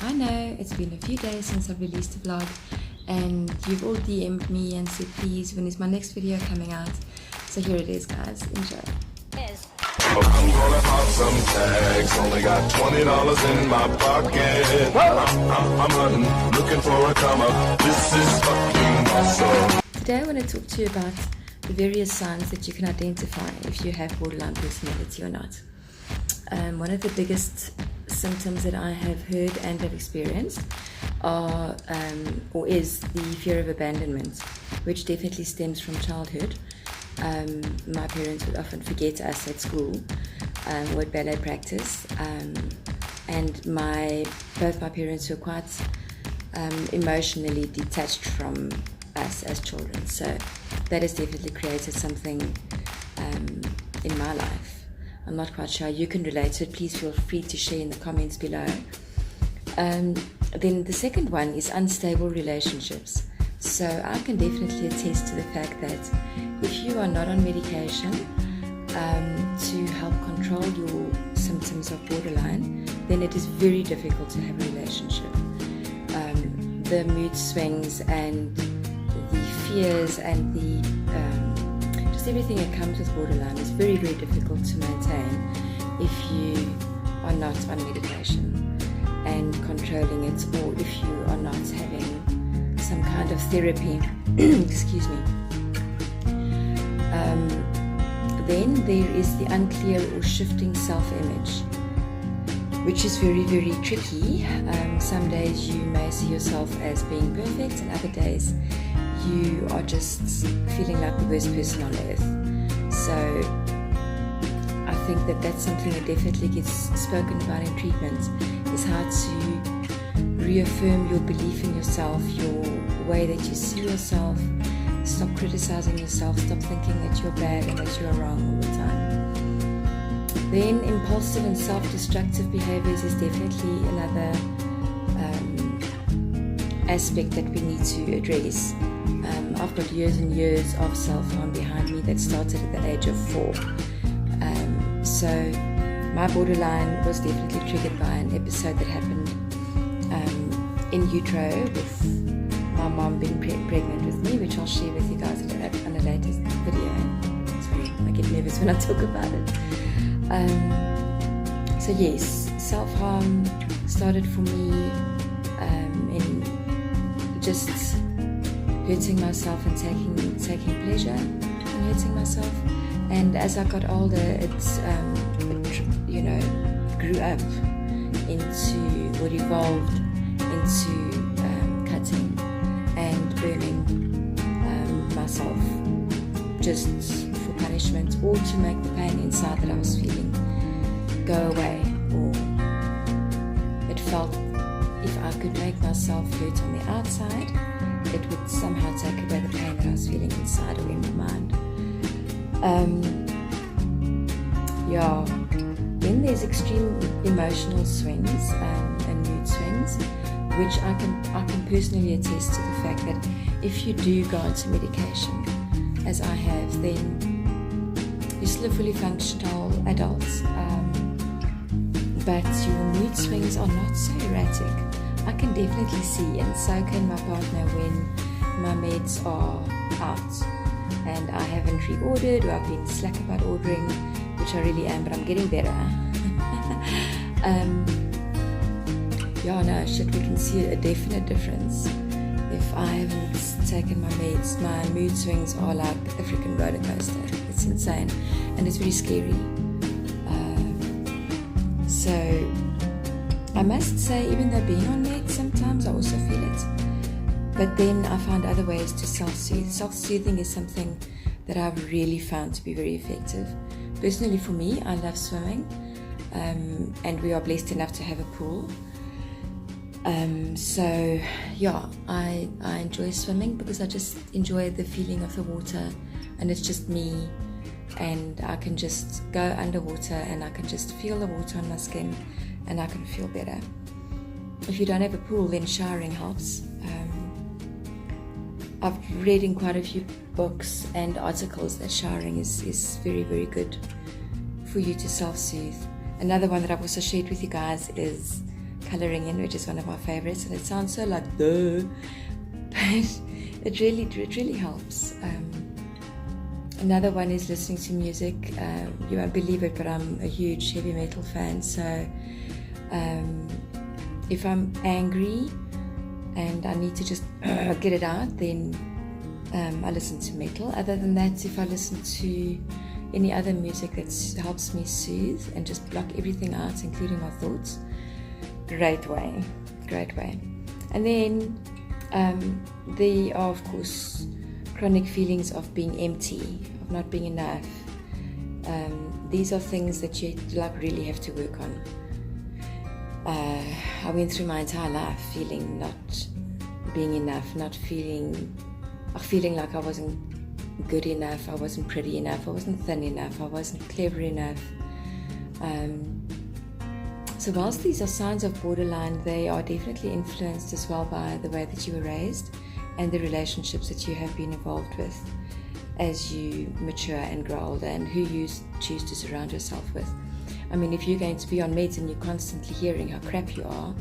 I know it's been a few days since I've released a vlog, and you've all DM'd me and said, please, when is my next video coming out? So here it is, guys. Enjoy. I'm gonna pop some tags. Only got $20 in my pocket. I'm hunting, looking for a come up. This is fucking awesome. Today I want to talk to you about the various signs that you can identify if you have borderline personality or not. One of the biggest symptoms that I have heard and have experienced are, or is the fear of abandonment, which definitely stems from childhood. My parents would often forget us at school or at ballet practice, and both my parents were quite emotionally detached from us as children, so that has definitely created something in my life. I'm not quite sure you can relate to it. Please feel free to share in the comments below. Then the second one is unstable relationships. So I can definitely attest to the fact that if you are not on medication to help control your symptoms of borderline, then it is very difficult to have a relationship. The mood swings and the fears and the just everything that comes with borderline is very, very difficult to maintain if you are not on medication and controlling it, or if you are not having some kind of therapy. Excuse me. Then there is the unclear or shifting self-image, which is very, very tricky. Some days you may see yourself as being perfect, and other days you are just feeling like the worst person on earth. So I think that that's something that definitely gets spoken about in treatment, is how to reaffirm your belief in yourself, your way that you see yourself. Stop criticizing yourself, stop thinking that you're bad and that you're wrong all the time. Then impulsive and self-destructive behaviors is definitely another aspect that we need to address. I've got years and years of self-harm behind me that started at the age of 4. So my borderline was definitely triggered by an episode that happened in utero with my mom being pregnant with me, which I'll share with you guys on a later video. Sorry, I get nervous when I talk about it. So yes, self-harm started for me in just hurting myself and taking pleasure in hurting myself. And as I got older, it grew up into, or evolved into cutting and burning myself just for punishment, or to make the pain inside that I was feeling go away. Or it felt if I could make myself hurt on the outside, it would somehow take away the pain that I was feeling inside or in my mind. Then there's extreme emotional swings and mood swings, which I can personally attest to the fact that if you do go onto medication, as I have, then you're still a fully functional adult, but your mood swings are not so erratic. I can definitely see, and so can my partner, when my meds are out and I haven't reordered, or I've been slack about ordering, which I really am, but I'm getting better. We can see a definite difference. If I haven't taken my meds, my mood swings are like a freaking roller coaster. It's insane, and it's very scary. So I must say, even though being on meds, sometimes I also feel it. But then I find other ways to self-soothe. Self-soothing is something that I've really found to be very effective. Personally, for me, I love swimming, and we are blessed enough to have a pool. I enjoy swimming because I just enjoy the feeling of the water, and it's just me, and I can just go underwater and I can just feel the water on my skin, and I can feel better. If you don't have a pool, then showering helps. I've read in quite a few books and articles that showering is very, very good for you to self-soothe. Another one that I've also shared with you guys is colouring in, which is one of my favourites, and it sounds so like the, but it really helps. Another one is listening to music. You won't believe it, but I'm a huge heavy metal fan, so if I'm angry and I need to just get it out, then I listen to metal. Other than that, if I listen to any other music that helps me soothe and just block everything out, including my thoughts, great way. And then there are, of course, chronic feelings of being empty, of not being enough. These are things that you really have to work on. I went through my entire life feeling not being enough, feeling like I wasn't good enough, I wasn't pretty enough, I wasn't thin enough, I wasn't clever enough. So whilst these are signs of borderline, they are definitely influenced as well by the way that you were raised and the relationships that you have been involved with as you mature and grow older, and who you choose to surround yourself with. I mean, if you're going to be on meds and you're constantly hearing how crap you are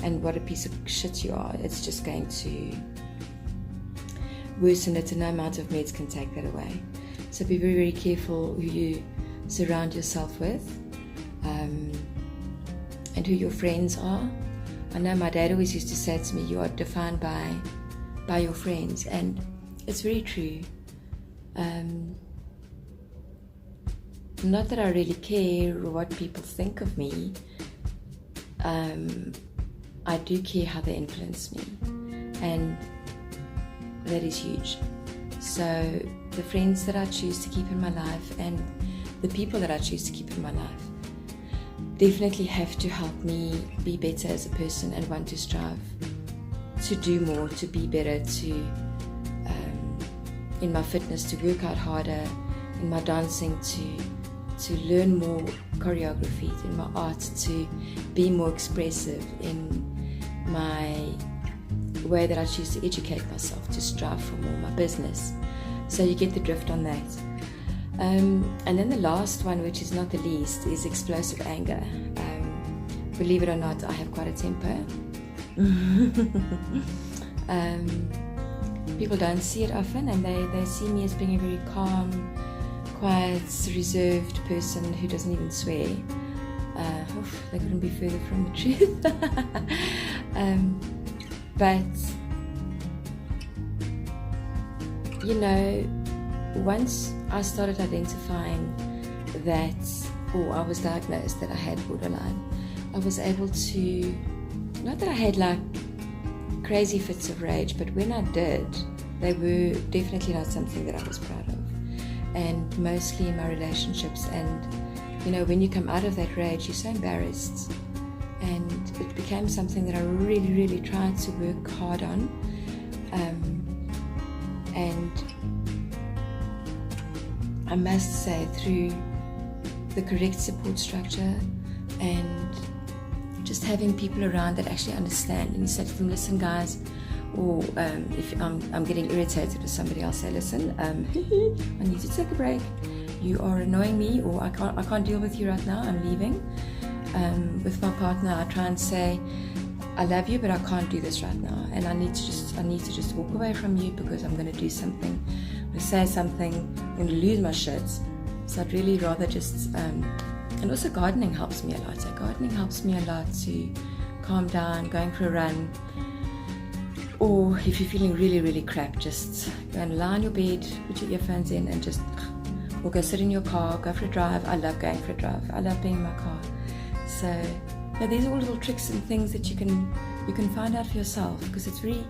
and what a piece of shit you are, it's just going to worsen it, and no amount of meds can take that away. So be very, very careful who you surround yourself with, and who your friends are. I know my dad always used to say to me, you are defined by your friends, and it's very true. Not that I really care what people think of me. I do care how they influence me, and that is huge. So the friends that I choose to keep in my life and the people that I choose to keep in my life definitely have to help me be better as a person and want to strive to do more, to be better, to in my fitness, to work out harder, in my dancing, to learn more choreography, in my art, to be more expressive, in my way that I choose to educate myself, to strive for more, my business. So you get the drift on that. And then the last one, which is not the least, is explosive anger. Believe it or not, I have quite a temper. People don't see it often, and they see me as being a very calm, quiet, reserved person who doesn't even swear. They couldn't be further from the truth. But you know, once I started identifying that, or I was diagnosed that I had borderline, I was able to, not that I had like crazy fits of rage, but when I did, they were definitely not something that I was proud of, and mostly in my relationships. And you know, when you come out of that rage, you're so embarrassed, and it became something that I really, really tried to work hard on. And I must say, through the correct support structure and just having people around that actually understand, and you say to them, listen guys, or if I'm getting irritated with somebody, I'll say, listen, I need to take a break, you are annoying me, or I can't deal with you right now, I'm leaving. With my partner, I try and say, I love you, but I can't do this right now, and I need to just walk away from you because I'm going to do something, I'm going to say something, I'm going to lose my shit. So I'd really rather just, and also gardening helps me a lot. So gardening helps me a lot to calm down, going for a run, or if you're feeling really, really crap, just go and lie on your bed, put your earphones in, and just, or go sit in your car, go for a drive. I love going for a drive. I love being in my car. So yeah, these are all little tricks and things that you can find out for yourself, because it's very,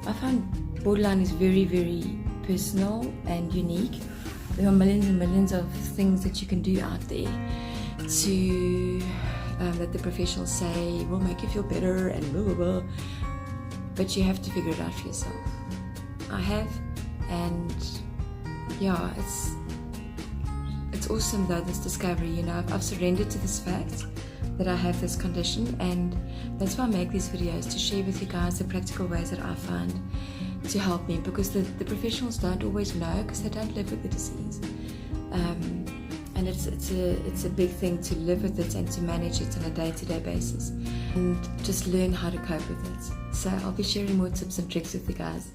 I find borderline is very, very personal and unique. There are millions and millions of things that you can do out there to that the professionals say will make you feel better and blah blah blah, but you have to figure it out for yourself. I have, and yeah, it's awesome though, this discovery. You know, I've surrendered to this fact that I have this condition, and that's why I make these videos, to share with you guys the practical ways that I find to help me, because the professionals don't always know, because they don't live with the disease, and it's a big thing to live with it and to manage it on a day-to-day basis. and just learn how to cope with it. So I'll be sharing more tips and tricks with you guys.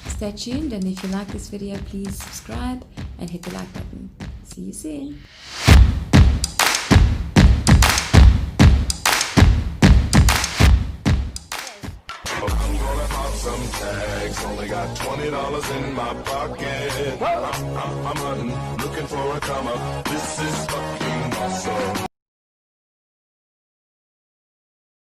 Stay tuned, and if you like this video, please subscribe and hit the like button. See you soon. I'm gonna pop some tags. Only got $20 in my pocket. I'm hunting, looking for a come up. This is fucking awesome.